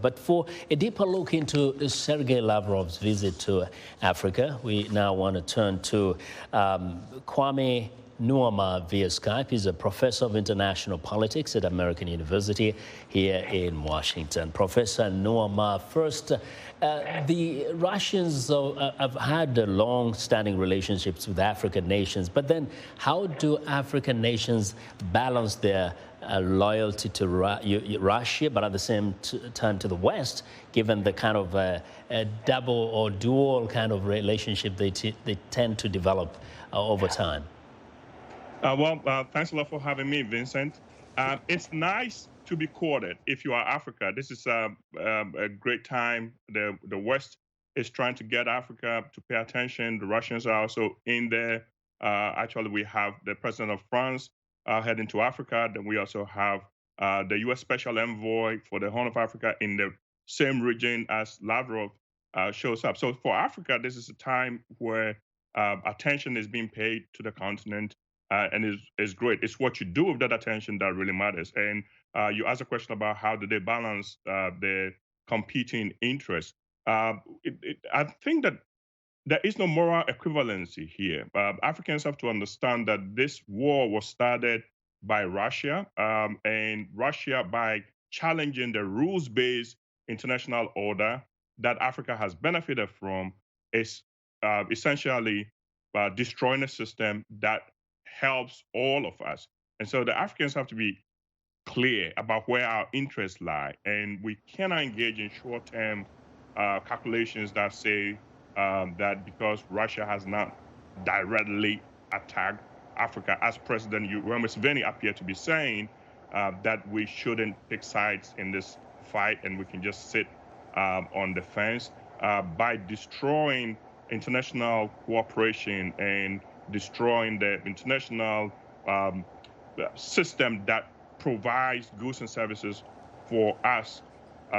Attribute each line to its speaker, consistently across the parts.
Speaker 1: But for a deeper look into Sergei Lavrov's visit to Africa, we now want to turn to Kwaku Nuamah via Skype. He's a professor of international politics at American University here in Washington. Professor Nuamah, first, the Russians have had long-standing relationships with African nations, but then how do African nations balance their loyalty to Russia, but at the same time to the West, given the kind of a double or dual kind of relationship they tend to develop over time?
Speaker 2: Thanks a lot for having me, Vincent. It's nice to be courted if you are Africa. This is a great time. The West is trying to get Africa to pay attention. The Russians are also in there. Actually, we have the president of France heading to Africa. Then we also have the U.S. Special Envoy for the Horn of Africa in the same region as Lavrov shows up. So for Africa, this is a time where attention is being paid to the continent. And it's great. It's what you do with that attention that really matters. And you asked a question about how do they balance the competing interests. I think that there is no moral equivalency here. Africans have to understand that this war was started by Russia, and Russia, by challenging the rules-based international order that Africa has benefited from, is essentially destroying a system that helps all of us. And so the Africans have to be clear about where our interests lie. And we cannot engage in short-term calculations that say that because Russia has not directly attacked Africa, as President Yoweri Museveni appeared to be saying, that we shouldn't pick sides in this fight and we can just sit on the fence. By destroying international cooperation and destroying the international system that provides goods and services for us,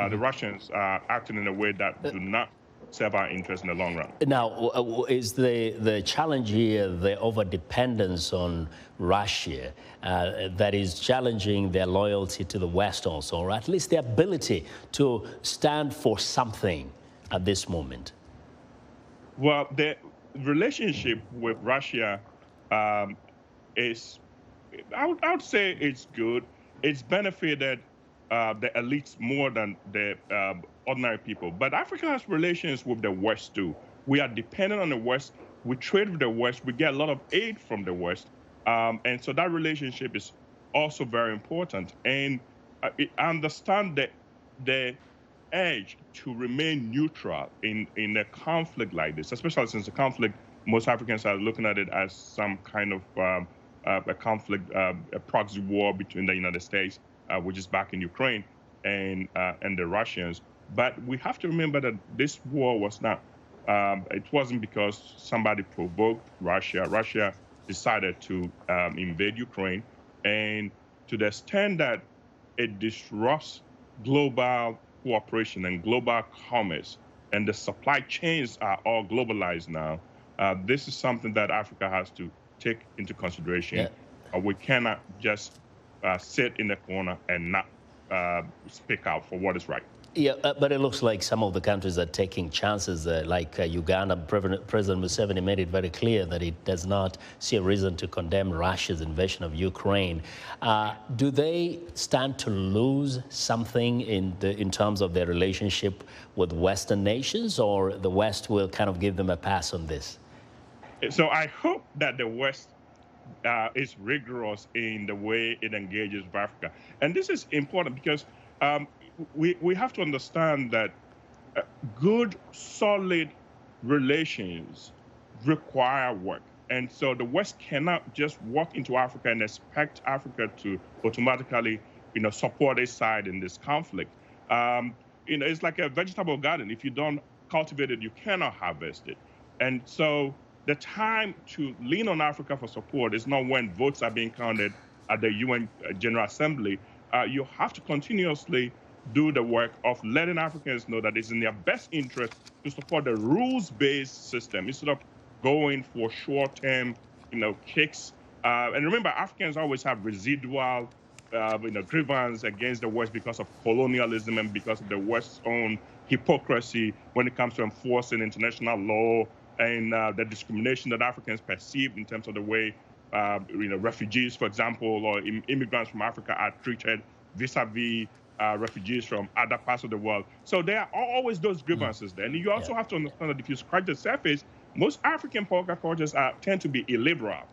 Speaker 2: the Russians are acting in a way that do not serve our interests in the long run.
Speaker 1: Now, is the challenge here the over-dependence on Russia that is challenging their loyalty to the West also, or at least their ability to stand for something at this moment?
Speaker 2: Well, the relationship with Russia is, I would say it's good. It's benefited the elites more than the ordinary people. But Africa has relations with the West too. We are dependent on the West. We trade with the West. We get a lot of aid from the West. And so that relationship is also very important. And I understand that the edge to remain neutral in a conflict like this, especially since the conflict, most Africans are looking at it as some kind of a conflict, a proxy war between the United States, which is back in Ukraine, and the Russians. But we have to remember that this war was not, it wasn't because somebody provoked Russia. Russia decided to invade Ukraine, and to the extent that it disrupts global cooperation and global commerce, and the supply chains are all globalized now, this is something that Africa has to take into consideration. Yeah. We cannot just sit in the corner and not speak out for what is right.
Speaker 1: Yeah, but it looks like some of the countries are taking chances, like Uganda. President Museveni made it very clear that he does not see a reason to condemn Russia's invasion of Ukraine. Do they stand to lose something in terms of their relationship with Western nations, or the West will kind of give them a pass on this?
Speaker 2: So I hope that the West is rigorous in the way it engages with Africa. And this is important because we have to understand that good, solid relations require work. And so the West cannot just walk into Africa and expect Africa to automatically, support its side in this conflict. It's like a vegetable garden. If you don't cultivate it, you cannot harvest it. And so the time to lean on Africa for support is not when votes are being counted at the UN General Assembly. You have to continuously do the work of letting Africans know that it's in their best interest to support the rules-based system instead of going for short-term, kicks. And remember, Africans always have residual grievance against the West because of colonialism and because of the West's own hypocrisy when it comes to enforcing international law and the discrimination that Africans perceive in terms of the way refugees, for example, or immigrants from Africa are treated vis-a-vis refugees from other parts of the world. So there are always those grievances there. And you also have to understand that if you scratch the surface, most African political cultures tend to be illiberal.